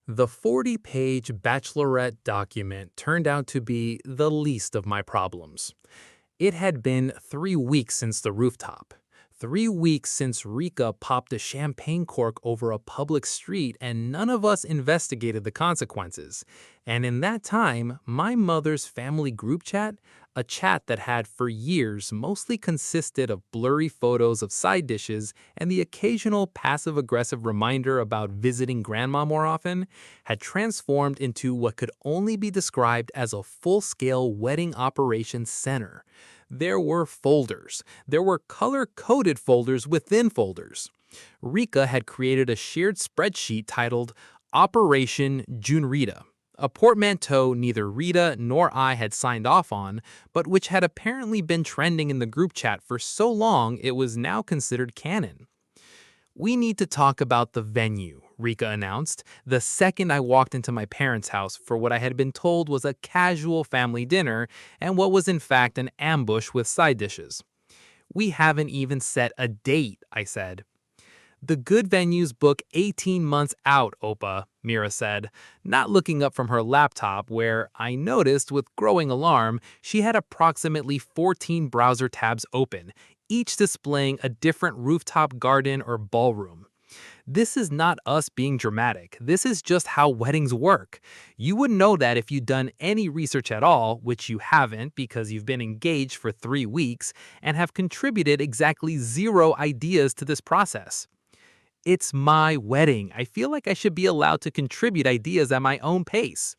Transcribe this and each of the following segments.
The 40-page bachelorette document turned out to be the least of my problems. It had been 3 weeks since the rooftop. 3 weeks since Rika popped a champagne cork over a public street and none of us investigated the consequences. And in that time, my mother's family group chat, a chat that had for years mostly consisted of blurry photos of side dishes and the occasional passive-aggressive reminder about visiting grandma more often, had transformed into what could only be described as a full-scale wedding operations center. There were folders. There were color-coded folders within folders. Rika had created a shared spreadsheet titled Operation Junho, a portmanteau neither Rita nor I had signed off on, but which had apparently been trending in the group chat for so long it was now considered canon. "We need to talk about the venue," Rika announced, the second I walked into my parents' house for what I had been told was a casual family dinner and what was in fact an ambush with side dishes. "We haven't even set a date," I said. "The good venues book 18 months out, Opa," Mira said, not looking up from her laptop where, I noticed with growing alarm, she had approximately 14 browser tabs open, each displaying a different rooftop garden or ballroom. "This is not us being dramatic. This is just how weddings work. You would know that if you'd done any research at all, which you haven't because you've been engaged for 3 weeks and have contributed exactly 0 ideas to this process." "It's my wedding. I feel like I should be allowed to contribute ideas at my own pace."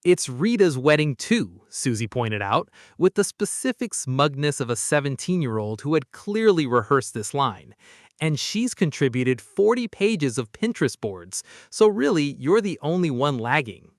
"It's Rita's wedding too," Susie pointed out, with the specific smugness of a 17-year-old who had clearly rehearsed this line. "And she's contributed 40 pages of Pinterest boards, so really you're the only one lagging."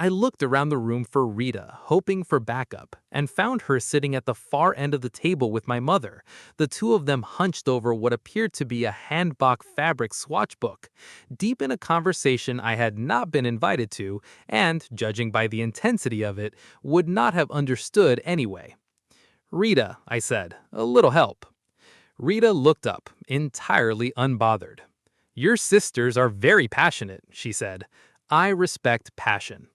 I looked around the room for Rita, hoping for backup, and found her sitting at the far end of the table with my mother, the two of them hunched over what appeared to be a handbag fabric swatch book, deep in a conversation I had not been invited to and, judging by the intensity of it, would not have understood anyway. "Rita," I said, "a little help." Rita looked up, entirely unbothered. "Your sisters are very passionate," she said. "I respect passion."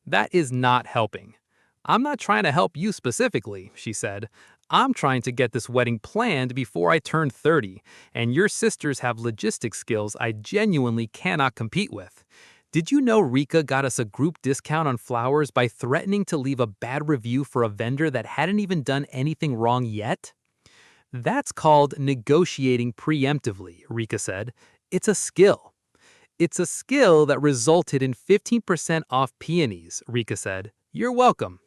"That is not helping." "I'm not trying to help you specifically," she said. "I'm trying to get this wedding planned before I turn 30, and your sisters have logistic skills I genuinely cannot compete with. Did you know Rika got us a group discount on flowers by threatening to leave a bad review for a vendor that hadn't even done anything wrong yet?" "That's called negotiating preemptively," Rika said. "It's a skill." "It's a skill that resulted in 15% off peonies," Rika said. "You're welcome."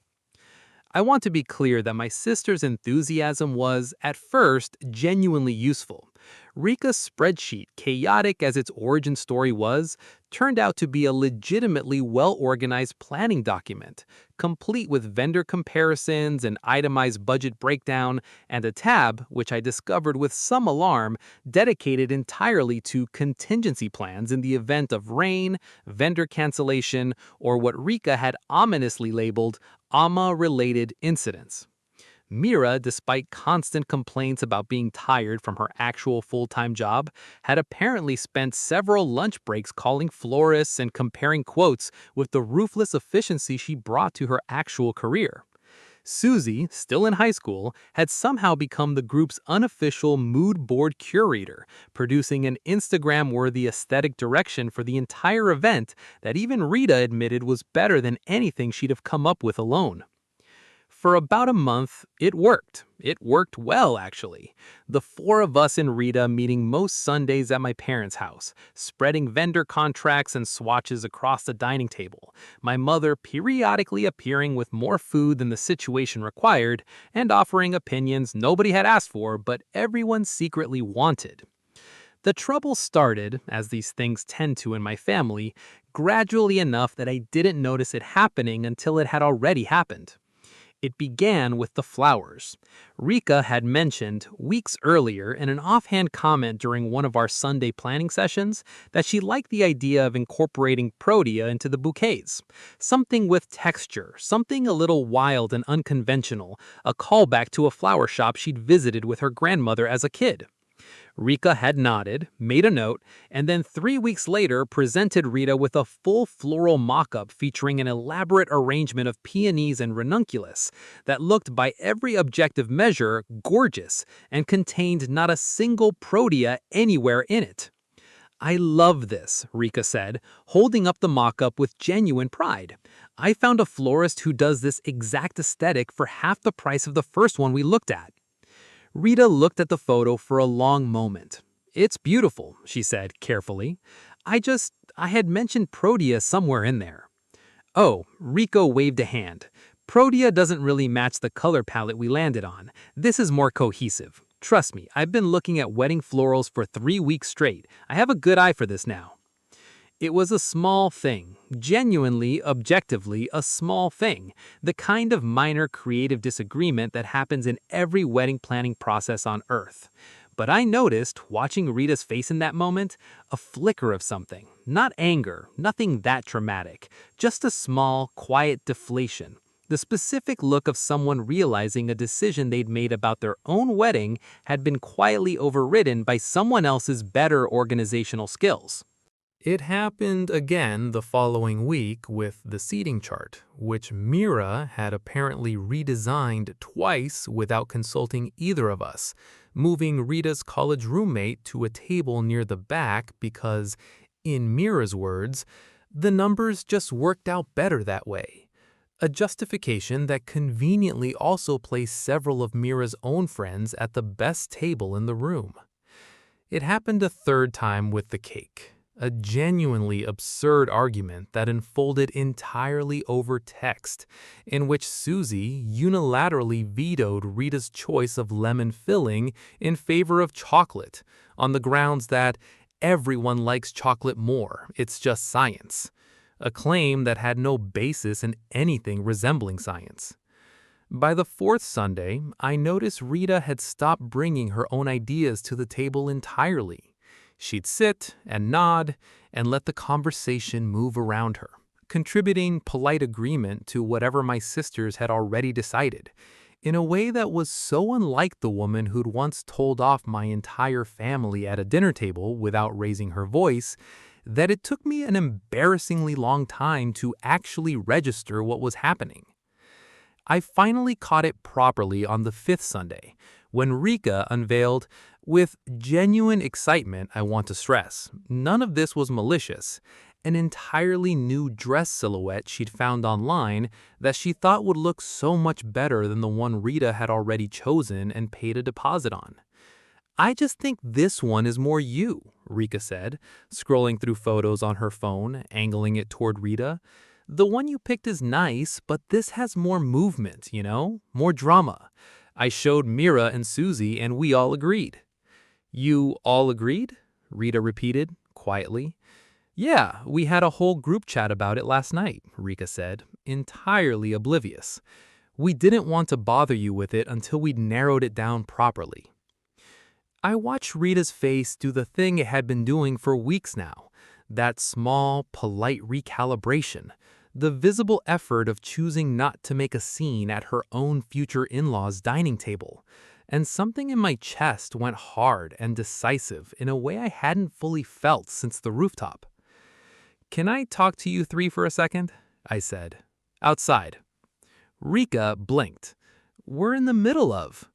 I want to be clear that my sister's enthusiasm was, at first, genuinely useful. Rika's spreadsheet, chaotic as its origin story was, turned out to be a legitimately well-organized planning document, complete with vendor comparisons, an itemized budget breakdown, and a tab, which I discovered with some alarm, dedicated entirely to contingency plans in the event of rain, vendor cancellation, or what Rika had ominously labeled AMA-related incidents. Mira, despite constant complaints about being tired from her actual full-time job, had apparently spent several lunch breaks calling florists and comparing quotes with the ruthless efficiency she brought to her actual career. Susie, still in high school, had somehow become the group's unofficial mood board curator, producing an Instagram-worthy aesthetic direction for the entire event that even Rita admitted was better than anything she'd have come up with alone. For about a month, it worked. It worked well, actually. The four of us and Rita meeting most Sundays at my parents' house, spreading vendor contracts and swatches across the dining table, my mother periodically appearing with more food than the situation required, and offering opinions nobody had asked for but everyone secretly wanted. The trouble started, as these things tend to in my family, gradually enough that I didn't notice it happening until it had already happened. It began with the flowers. Rika had mentioned, weeks earlier in an offhand comment during one of our Sunday planning sessions, that she liked the idea of incorporating protea into the bouquets. Something with texture, something a little wild and unconventional, a callback to a flower shop she'd visited with her grandmother as a kid. Rika had nodded, made a note, and then 3 weeks later presented Rita with a full floral mock-up featuring an elaborate arrangement of peonies and ranunculus that looked by every objective measure gorgeous and contained not a single protea anywhere in it. "I love this," Rika said, holding up the mock-up with genuine pride. "I found a florist who does this exact aesthetic for half the price of the first one we looked at." Rita looked at the photo for a long moment. "It's beautiful," she said carefully. I had mentioned protea somewhere in there." "Oh," Rico waved a hand. "Protea doesn't really match the color palette we landed on. This is more cohesive. Trust me, I've been looking at wedding florals for 3 weeks straight. I have a good eye for this now." It was a small thing, genuinely, objectively, a small thing, the kind of minor creative disagreement that happens in every wedding planning process on Earth. But I noticed, watching Rita's face in that moment, a flicker of something. Not anger, nothing that dramatic, just a small, quiet deflation. The specific look of someone realizing a decision they'd made about their own wedding had been quietly overridden by someone else's better organizational skills. It happened again the following week with the seating chart, which Mira had apparently redesigned twice without consulting either of us, moving Rita's college roommate to a table near the back because, in Mira's words, the numbers just worked out better that way. A justification that conveniently also placed several of Mira's own friends at the best table in the room. It happened a third time with the cake. A genuinely absurd argument that unfolded entirely over text, in which Susie unilaterally vetoed Rita's choice of lemon filling in favor of chocolate, on the grounds that everyone likes chocolate more, it's just science. A claim that had no basis in anything resembling science. By the fourth Sunday, I noticed Rita had stopped bringing her own ideas to the table entirely. She'd sit and nod and let the conversation move around her, contributing polite agreement to whatever my sisters had already decided, in a way that was so unlike the woman who'd once told off my entire family at a dinner table without raising her voice, that it took me an embarrassingly long time to actually register what was happening. I finally caught it properly on the fifth Sunday, when Rika unveiled, with genuine excitement, I want to stress, none of this was malicious, an entirely new dress silhouette she'd found online that she thought would look so much better than the one Rita had already chosen and paid a deposit on. "I just think this one is more you," Rika said, scrolling through photos on her phone, angling it toward Rita. "The one you picked is nice, but this has more movement, more drama." I showed Mira and Susie, and we all agreed. "You all agreed?" Rita repeated, quietly. "Yeah, we had a whole group chat about it last night," Rika said, entirely oblivious. "We didn't want to bother you with it until we'd narrowed it down properly." I watched Rita's face do the thing it had been doing for weeks now, that small, polite recalibration, the visible effort of choosing not to make a scene at her own future in-laws' dining table, and something in my chest went hard and decisive in a way I hadn't fully felt since the rooftop. "Can I talk to you three for a second?" I said. "Outside." Rika blinked. "We're in the middle of."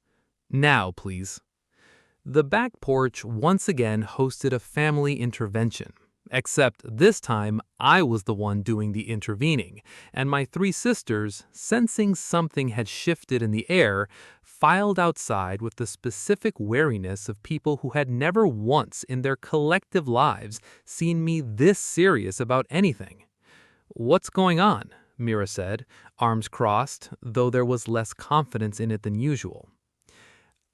"Now, please." The back porch once again hosted a family intervention. Except this time, I was the one doing the intervening, and my three sisters, sensing something had shifted in the air, filed outside with the specific wariness of people who had never once in their collective lives seen me this serious about anything. "What's going on?" Mira said, arms crossed, though there was less confidence in it than usual.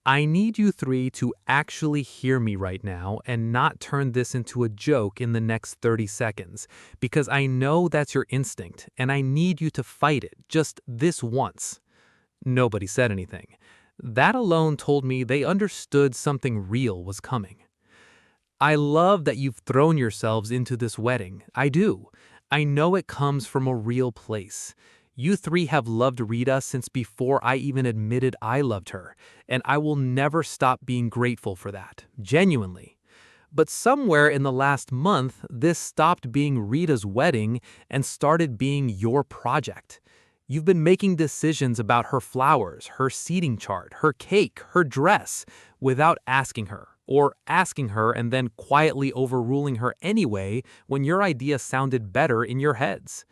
"I need you three to actually hear me right now and not turn this into a joke in the next 30 seconds, because I know that's your instinct, and I need you to fight it, just this once." Nobody said anything. That alone told me they understood something real was coming. "I love that you've thrown yourselves into this wedding. I do. I know it comes from a real place. You three have loved Rita since before I even admitted I loved her, and I will never stop being grateful for that, genuinely. But somewhere in the last month, this stopped being Rita's wedding and started being your project. You've been making decisions about her flowers, her seating chart, her cake, her dress, without asking her, or asking her and then quietly overruling her anyway when your idea sounded better in your heads.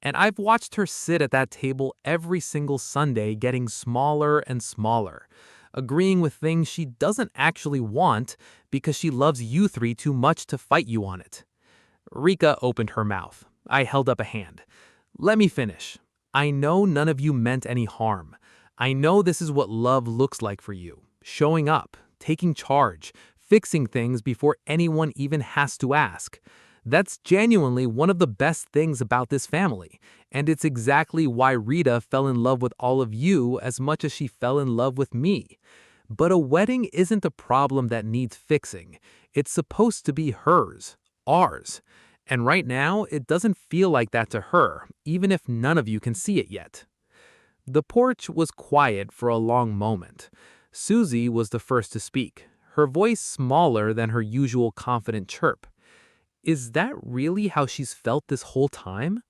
And I've watched her sit at that table every single Sunday getting smaller and smaller, agreeing with things she doesn't actually want because she loves you three too much to fight you on it. Rika opened her mouth. I held up a hand. Let me finish. I know none of you meant any harm. I know this is what love looks like for you. Showing up, taking charge, fixing things before anyone even has to ask. That's genuinely one of the best things about this family, and it's exactly why Rita fell in love with all of you as much as she fell in love with me. But a wedding isn't a problem that needs fixing. It's supposed to be hers, ours. And right now, it doesn't feel like that to her, even if none of you can see it yet. The porch was quiet for a long moment. Susie was the first to speak, her voice smaller than her usual confident chirp. Is that really how she's felt this whole time?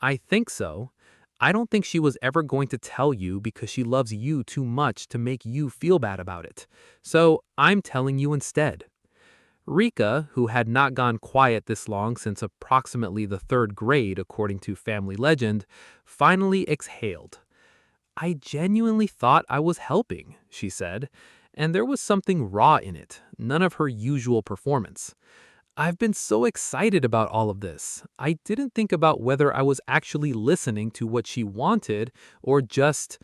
I think so. I don't think she was ever going to tell you because she loves you too much to make you feel bad about it. So I'm telling you instead. Rika, who had not gone quiet this long since approximately the third grade according to family legend, finally exhaled. I genuinely thought I was helping, she said, and there was something raw in it, none of her usual performance. I've been so excited about all of this. I didn't think about whether I was actually listening to what she wanted or just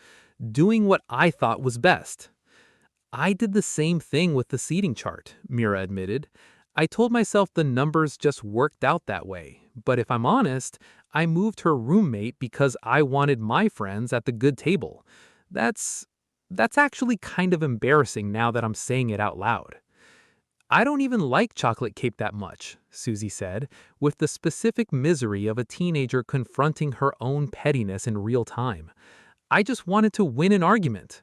doing what I thought was best. I did the same thing with the seating chart, Mira admitted. I told myself the numbers just worked out that way, but if I'm honest, I moved her roommate because I wanted my friends at the good table. That's actually kind of embarrassing now that I'm saying it out loud. I don't even like chocolate cake that much, Susie said, with the specific misery of a teenager confronting her own pettiness in real time. I just wanted to win an argument.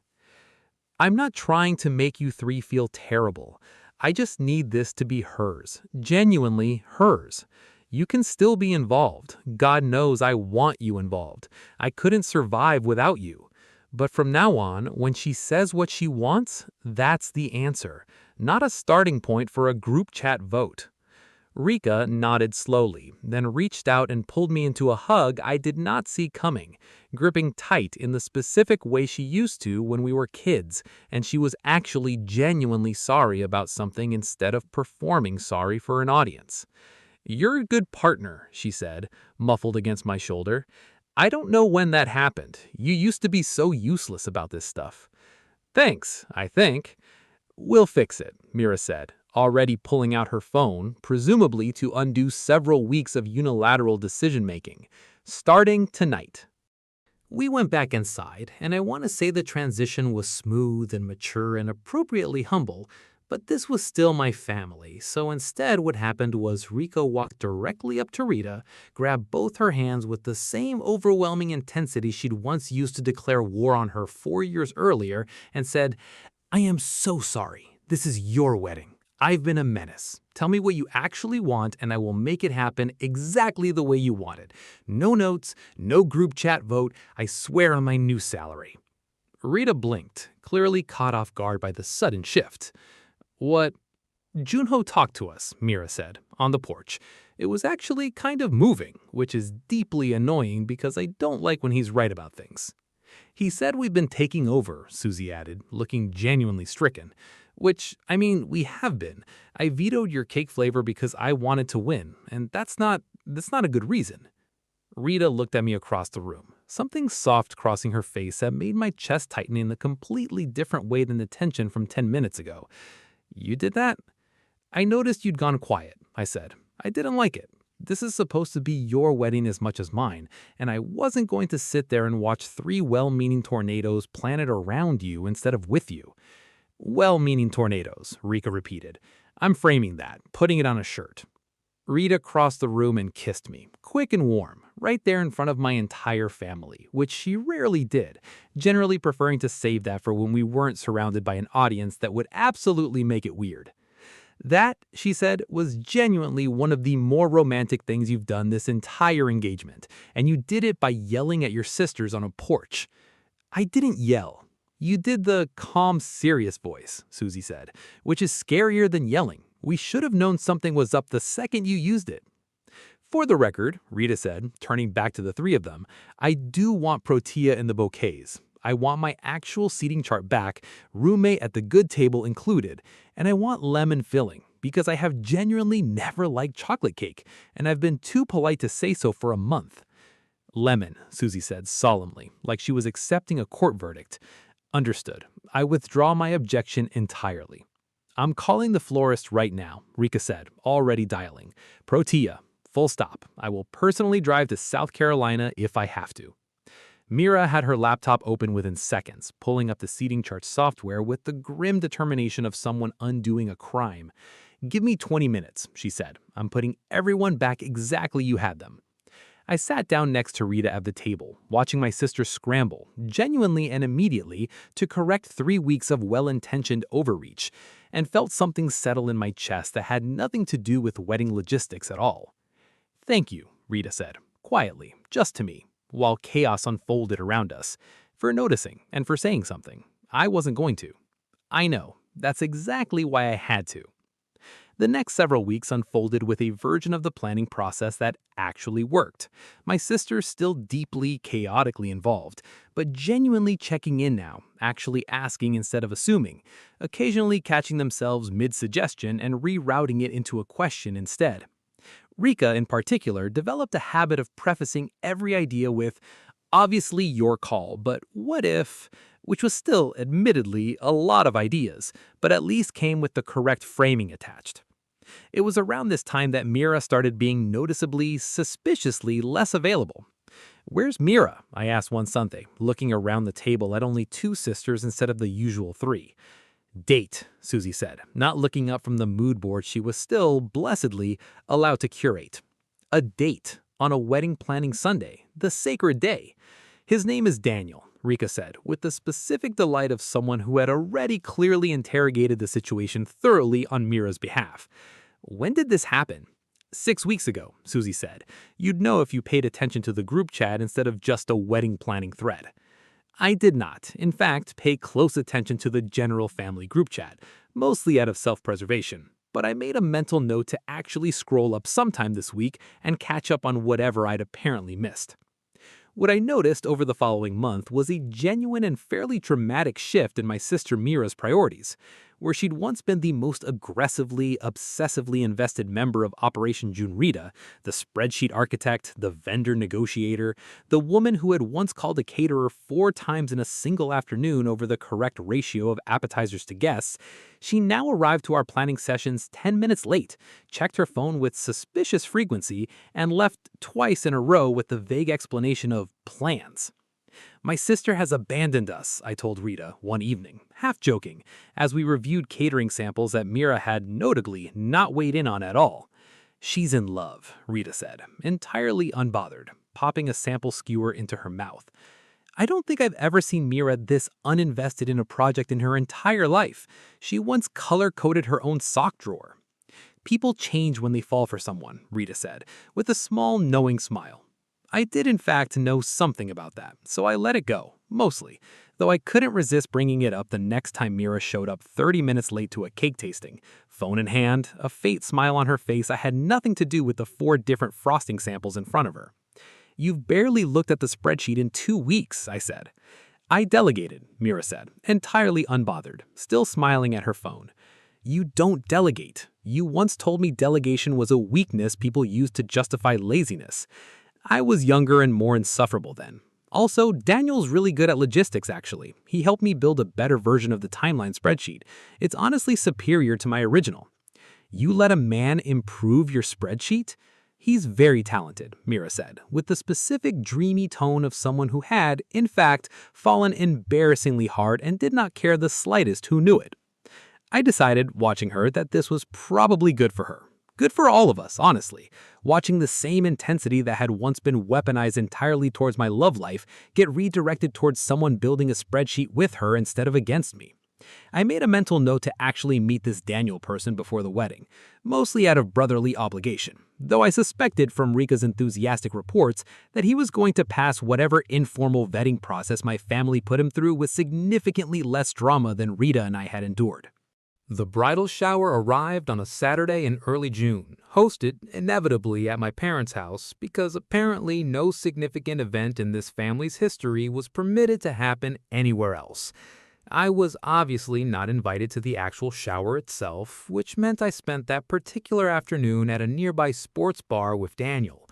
I'm not trying to make you three feel terrible. I just need this to be hers, genuinely hers. You can still be involved. God knows I want you involved. I couldn't survive without you. But from now on, when she says what she wants, that's the answer, not a starting point for a group chat vote. Rika nodded slowly, then reached out and pulled me into a hug I did not see coming, gripping tight in the specific way she used to when we were kids, and she was actually genuinely sorry about something instead of performing sorry for an audience. "You're a good partner," she said, muffled against my shoulder. "I don't know when that happened. You used to be so useless about this stuff." "Thanks, I think." "We'll fix it," Mira said, already pulling out her phone, presumably to undo several weeks of unilateral decision-making. "Starting tonight." We went back inside, and I want to say the transition was smooth and mature and appropriately humble, but this was still my family, so instead what happened was Rika walked directly up to Rita, grabbed both her hands with the same overwhelming intensity she'd once used to declare war on her 4 years earlier, and said, "I am so sorry. This is your wedding. I've been a menace. Tell me what you actually want and I will make it happen exactly the way you want it. No notes, no group chat vote, I swear on my new salary." Rita blinked, clearly caught off guard by the sudden shift. "What?" "Junho talked to us," Mira said, on the porch. "It was actually kind of moving, which is deeply annoying because I don't like when he's right about things." "He said we've been taking over," Susie added, looking genuinely stricken. "Which, I mean, we have been. I vetoed your cake flavor because I wanted to win, and that's not a good reason." Rita looked at me across the room, something soft crossing her face that made my chest tighten in a completely different way than the tension from 10 minutes ago. "You did that?" "I noticed you'd gone quiet," I said. "I didn't like it. This is supposed to be your wedding as much as mine, and I wasn't going to sit there and watch 3 well-meaning tornadoes planet around you instead of with you." "Well-meaning tornadoes," Rika repeated. "I'm framing that, putting it on a shirt." Rita crossed the room and kissed me, quick and warm, right there in front of my entire family, which she rarely did, generally preferring to save that for when we weren't surrounded by an audience that would absolutely make it weird. That, she said, was genuinely one of the more romantic things you've done this entire engagement, and you did it by yelling at your sisters on a porch. I didn't yell. You did the calm, serious voice, Susie said, which is scarier than yelling. We should have known something was up the second you used it. For the record, Rita said, turning back to the three of them, I do want protea in the bouquets. I want my actual seating chart back, roommate at the good table included, and I want lemon filling because I have genuinely never liked chocolate cake, and I've been too polite to say so for a month. Lemon, Susie said solemnly, like she was accepting a court verdict. Understood. I withdraw my objection entirely. I'm calling the florist right now, Rika said, already dialing. Protea. Full stop. I will personally drive to South Carolina if I have to. Mira had her laptop open within seconds, pulling up the seating chart software with the grim determination of someone undoing a crime. Give me 20 minutes, she said. I'm putting everyone back exactly you had them. I sat down next to Rita at the table, watching my sister scramble, genuinely and immediately, to correct 3 weeks of well-intentioned overreach, and felt something settle in my chest that had nothing to do with wedding logistics at all. Thank you, Rita said, quietly, just to me, while chaos unfolded around us, for noticing and for saying something. I wasn't going to. I know, that's exactly why I had to. The next several weeks unfolded with a version of the planning process that actually worked. My sister still deeply, chaotically involved, but genuinely checking in now, actually asking instead of assuming, occasionally catching themselves mid-suggestion and rerouting it into a question instead. Rika, in particular, developed a habit of prefacing every idea with, obviously your call, but what if, which was still, admittedly, a lot of ideas, but at least came with the correct framing attached. It was around this time that Mira started being noticeably, suspiciously less available. Where's Mira? I asked one Sunday, looking around the table at only 2 sisters instead of the usual 3. Date, Susie said, not looking up from the mood board she was still, blessedly, allowed to curate. A date on a wedding planning Sunday, the sacred day. His name is Daniel, Rika said, with the specific delight of someone who had already clearly interrogated the situation thoroughly on Mira's behalf. When did this happen? 6 weeks ago, Susie said. You'd know if you paid attention to the group chat instead of just a wedding planning thread. I did not, in fact, pay close attention to the general family group chat, mostly out of self-preservation, but I made a mental note to actually scroll up sometime this week and catch up on whatever I'd apparently missed. What I noticed over the following month was a genuine and fairly dramatic shift in my sister Mira's priorities. Where she'd once been the most aggressively, obsessively invested member of Operation Junho, the spreadsheet architect, the vendor negotiator, the woman who had once called a caterer 4 times in a single afternoon over the correct ratio of appetizers to guests, she now arrived to our planning sessions 10 minutes late, checked her phone with suspicious frequency, and left twice in a row with the vague explanation of plans. My sister has abandoned us, I told Rita one evening, half joking, as we reviewed catering samples that Mira had notably not weighed in on at all. She's in love, Rita said, entirely unbothered, popping a sample skewer into her mouth. I don't think I've ever seen Mira this uninvested in a project in her entire life. She once color-coded her own sock drawer. People change when they fall for someone, Rita said, with a small, knowing smile. I did in fact know something about that, so I let it go, mostly, though I couldn't resist bringing it up the next time Mira showed up 30 minutes late to a cake tasting. Phone in hand, a faint smile on her face. I had nothing to do with the 4 different frosting samples in front of her. You've barely looked at the spreadsheet in 2 weeks, I said. I delegated, Mira said, entirely unbothered, still smiling at her phone. You don't delegate. You once told me delegation was a weakness people use to justify laziness. I was younger and more insufferable then. Also, Daniel's really good at logistics, actually. He helped me build a better version of the timeline spreadsheet. It's honestly superior to my original. You let a man improve your spreadsheet? He's very talented, Mira said, with the specific dreamy tone of someone who had, in fact, fallen embarrassingly hard and did not care the slightest who knew it. I decided, watching her, that this was probably good for her. Good for all of us, honestly. Watching the same intensity that had once been weaponized entirely towards my love life get redirected towards someone building a spreadsheet with her instead of against me. I made a mental note to actually meet this Daniel person before the wedding, mostly out of brotherly obligation, though I suspected from Rika's enthusiastic reports that he was going to pass whatever informal vetting process my family put him through with significantly less drama than Rita and I had endured. The bridal shower arrived on a Saturday in early June, hosted inevitably at my parents' house because apparently no significant event in this family's history was permitted to happen anywhere else. I was obviously not invited to the actual shower itself, which meant I spent that particular afternoon at a nearby sports bar with Daniel.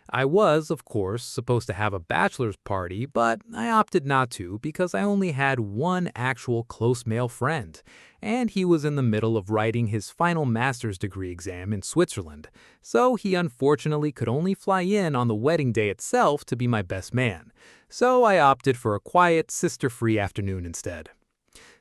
I was, of course, supposed to have a bachelor's party, but I opted not to because I only had one actual close male friend, and he was in the middle of writing his final master's degree exam in Switzerland, so he unfortunately could only fly in on the wedding day itself to be my best man. So I opted for a quiet, sister-free afternoon instead.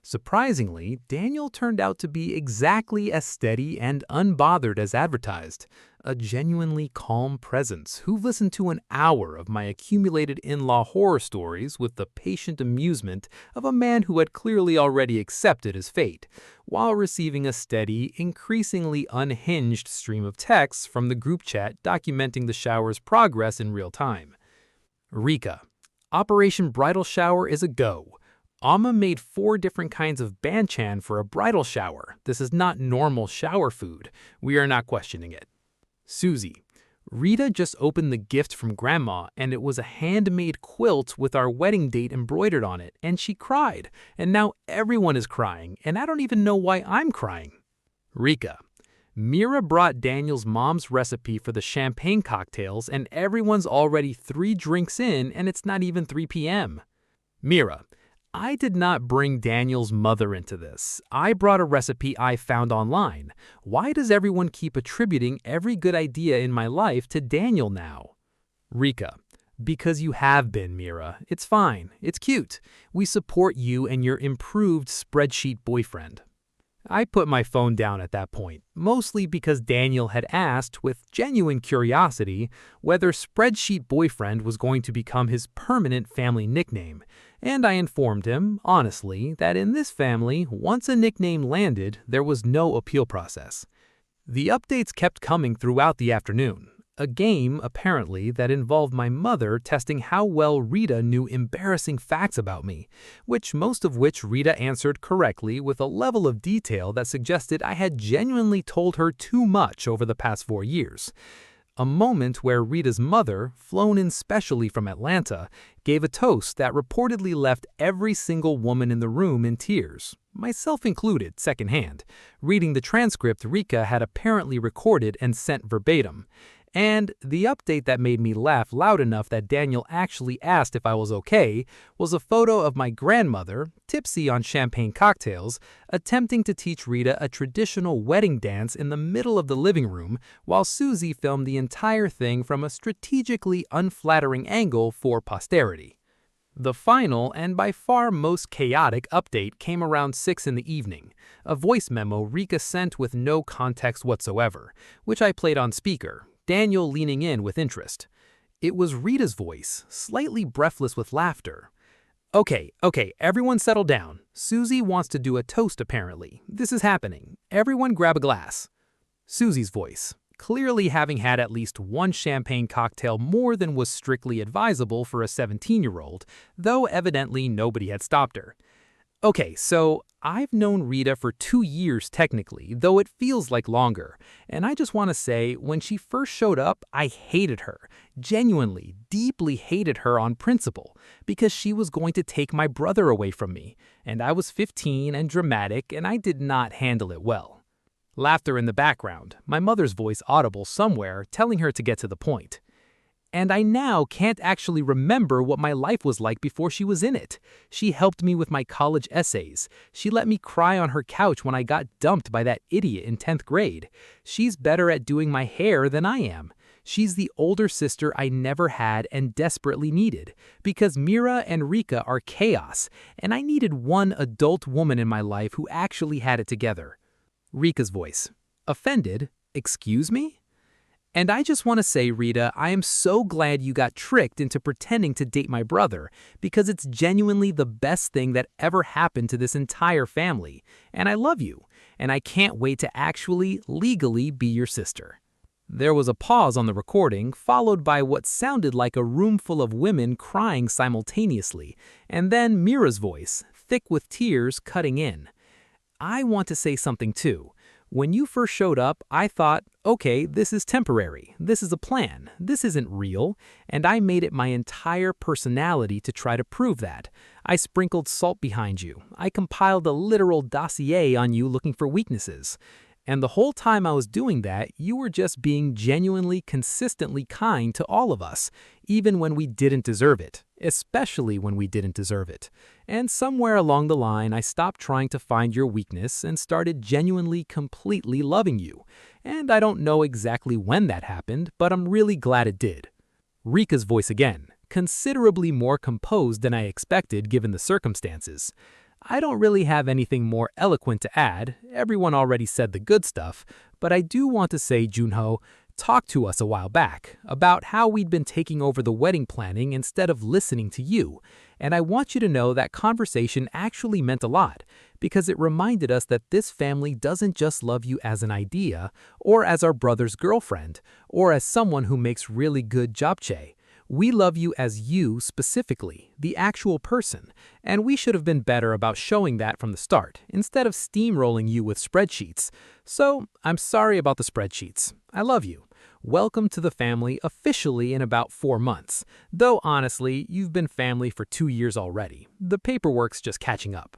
Surprisingly, Daniel turned out to be exactly as steady and unbothered as advertised, a genuinely calm presence who listened to an hour of my accumulated in-law horror stories with the patient amusement of a man who had clearly already accepted his fate, while receiving a steady, increasingly unhinged stream of texts from the group chat documenting the shower's progress in real time. Rika. Operation Bridal Shower is a go. Amma made 4 different kinds of banchan for a bridal shower. This is not normal shower food. We are not questioning it. Susie. Rita just opened the gift from Grandma, and it was a handmade quilt with our wedding date embroidered on it, and she cried. And now everyone is crying, and I don't even know why I'm crying. Rika. Mira brought Daniel's mom's recipe for the champagne cocktails, and everyone's already 3 drinks in, and it's not even 3 p.m. Mira. I did not bring Daniel's mother into this. I brought a recipe I found online. Why does everyone keep attributing every good idea in my life to Daniel now? Rika. Because you have been, Mira. It's fine. It's cute. We support you and your improved spreadsheet boyfriend. I put my phone down at that point, mostly because Daniel had asked, with genuine curiosity, whether Spreadsheet Boyfriend was going to become his permanent family nickname, and I informed him, honestly, that in this family, once a nickname landed, there was no appeal process. The updates kept coming throughout the afternoon. A game, apparently, that involved my mother testing how well Rita knew embarrassing facts about me, most of which Rita answered correctly with a level of detail that suggested I had genuinely told her too much over the past 4 years. A moment where Rita's mother, flown in specially from Atlanta, gave a toast that reportedly left every single woman in the room in tears, myself included secondhand, reading the transcript Rika had apparently recorded and sent verbatim. And the update that made me laugh loud enough that Daniel actually asked if I was okay was a photo of my grandmother, tipsy on champagne cocktails, attempting to teach Rita a traditional wedding dance in the middle of the living room while Susie filmed the entire thing from a strategically unflattering angle for posterity. The final and by far most chaotic update came around 6 in the evening, a voice memo Rika sent with no context whatsoever, which I played on speaker, Daniel leaning in with interest. It was Rita's voice, slightly breathless with laughter. Okay, everyone settle down. Susie wants to do a toast apparently. This is happening. Everyone grab a glass. Susie's voice, clearly having had at least 1 champagne cocktail more than was strictly advisable for a 17-year-old, though evidently nobody had stopped her. Okay, so I've known Rita for 2 years technically, though it feels like longer. And I just want to say, when she first showed up, I hated her. Genuinely, deeply hated her on principle, because she was going to take my brother away from me. And I was 15 and dramatic, and I did not handle it well. Laughter in the background, my mother's voice audible somewhere, telling her to get to the point. And I now can't actually remember what my life was like before she was in it. She helped me with my college essays. She let me cry on her couch when I got dumped by that idiot in 10th grade. She's better at doing my hair than I am. She's the older sister I never had and desperately needed, because Mira and Rika are chaos, and I needed one adult woman in my life who actually had it together. Rika's voice. Offended? Excuse me? And I just want to say, Rita, I am so glad you got tricked into pretending to date my brother, because it's genuinely the best thing that ever happened to this entire family. And I love you, and I can't wait to actually, legally be your sister. There was a pause on the recording, followed by what sounded like a room full of women crying simultaneously, and then Mira's voice, thick with tears, cutting in. I want to say something too. When you first showed up, I thought, okay, this is temporary, this is a plan, this isn't real, and I made it my entire personality to try to prove that. I sprinkled salt behind you, I compiled a literal dossier on you looking for weaknesses. And the whole time I was doing that, you were just being genuinely, consistently kind to all of us, even when we didn't deserve it, especially when we didn't deserve it. And somewhere along the line, I stopped trying to find your weakness and started genuinely, completely loving you. And I don't know exactly when that happened, but I'm really glad it did. Rika's voice again, considerably more composed than I expected given the circumstances. I don't really have anything more eloquent to add, everyone already said the good stuff, but I do want to say Junho talked to us a while back about how we'd been taking over the wedding planning instead of listening to you, and I want you to know that conversation actually meant a lot, because it reminded us that this family doesn't just love you as an idea, or as our brother's girlfriend, or as someone who makes really good japchae. We love you as you specifically, the actual person, and we should have been better about showing that from the start, instead of steamrolling you with spreadsheets. So, I'm sorry about the spreadsheets. I love you. Welcome to the family officially in about 4 months, though honestly, you've been family for 2 years already. The paperwork's just catching up.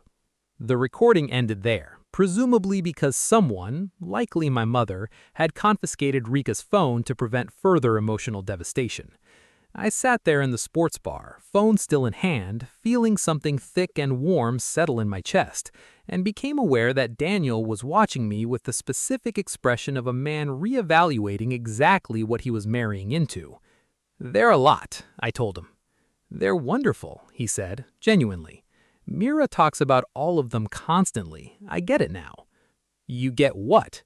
The recording ended there, presumably because someone, likely my mother, had confiscated Rika's phone to prevent further emotional devastation. I sat there in the sports bar, phone still in hand, feeling something thick and warm settle in my chest, and became aware that Daniel was watching me with the specific expression of a man reevaluating exactly what he was marrying into. "They're a lot," I told him. "They're wonderful," he said, genuinely. "Mira talks about all of them constantly. I get it now." "You get what?"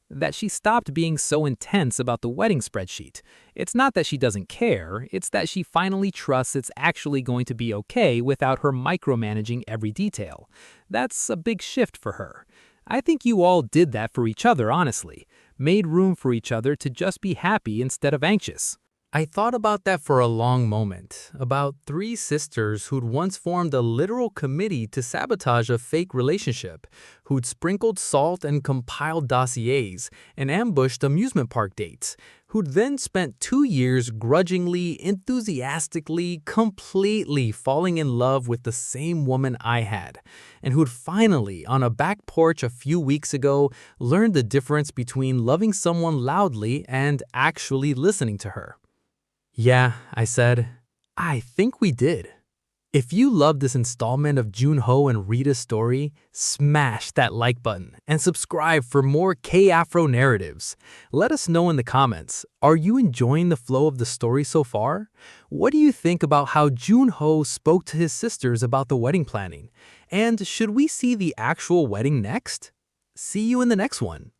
"That she stopped being so intense about the wedding spreadsheet. It's not that she doesn't care, it's that she finally trusts it's actually going to be okay without her micromanaging every detail. That's a big shift for her. I think you all did that for each other, honestly. Made room for each other to just be happy instead of anxious." I thought about that for a long moment, about 3 sisters who'd once formed a literal committee to sabotage a fake relationship, who'd sprinkled salt and compiled dossiers and ambushed amusement park dates, who'd then spent 2 years grudgingly, enthusiastically, completely falling in love with the same woman I had, and who'd finally, on a back porch a few weeks ago, learned the difference between loving someone loudly and actually listening to her. "Yeah," I said, "I think we did." If you loved this installment of Junho and Rita's story, smash that like button and subscribe for more K-Afro Narratives. Let us know in the comments, are you enjoying the flow of the story so far? What do you think about how Junho spoke to his sisters about the wedding planning? And should we see the actual wedding next? See you in the next one.